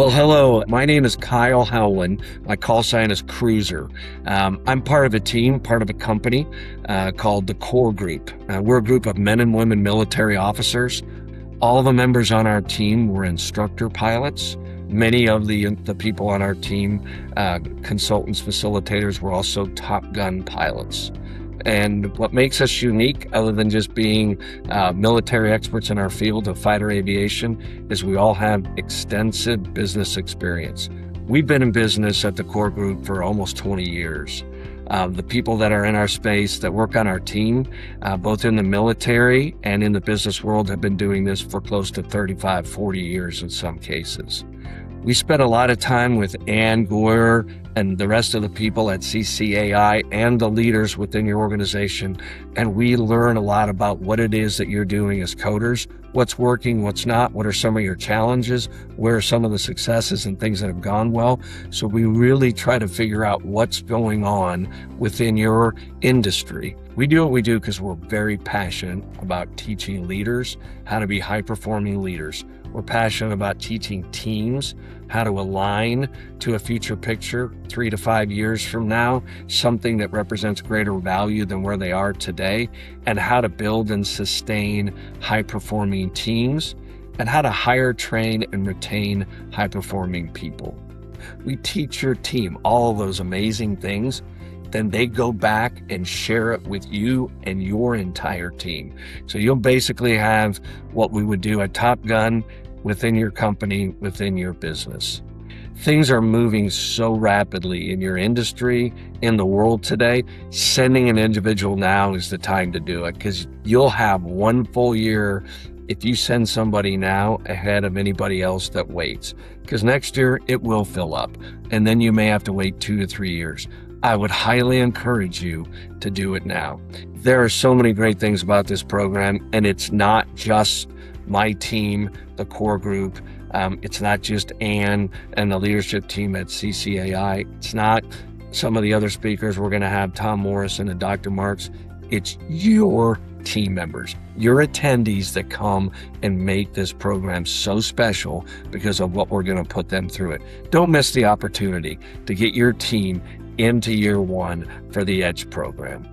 Well, hello. My name is Kyle Howland. My call sign is Cruiser. I'm part of a team, part of a company called the Core Group. We're a group of men and women military officers. All the members on our team were instructor pilots. Many of the people on our team, consultants, facilitators, were also Top Gun pilots. And what makes us unique, other than just being military experts in our field of fighter aviation, is we all have extensive business experience. We've been in business at the Core Group for almost 20 years. The people that are in our space that work on our team, both in the military and in the business world, have been doing this for close to 35, 40 years in some cases. We spent a lot of time with Ann Gore and the rest of the people at CCAI and the leaders within your organization, and we learn a lot about what it is that you're doing as coders, what's working, what's not, what are some of your challenges, where are some of the successes and things that have gone well. So we really try to figure out what's going on within your industry. We do what we do because we're very passionate about teaching leaders how to be high-performing leaders. We're passionate about teaching teams how to align to a future picture 3 to 5 years from now, something that represents greater value than where they are today, and how to build and sustain high-performing teams, and how to hire, train, and retain high-performing people. We teach your team all of those amazing things. Then they go back and share it with you and your entire team. So you'll basically have what we would do at Top Gun within your company, within your business. Things are moving so rapidly in your industry, in the world today. Sending an individual now is the time to do it, because you'll have one full year if you send somebody now ahead of anybody else that waits, because next year it will fill up, and then you may have to wait 2 to 3 years. I would highly encourage you to do it now. There are so many great things about this program, and it's not just my team, the Core Group. It's not just Ann and the leadership team at CCAI. It's not some of the other speakers. We're going to have Tom Morrison and Dr. Marks. It's your team members, your attendees that come and make this program so special because of what we're going to put them through it. Don't miss the opportunity to get your team into year one for the EDGE program.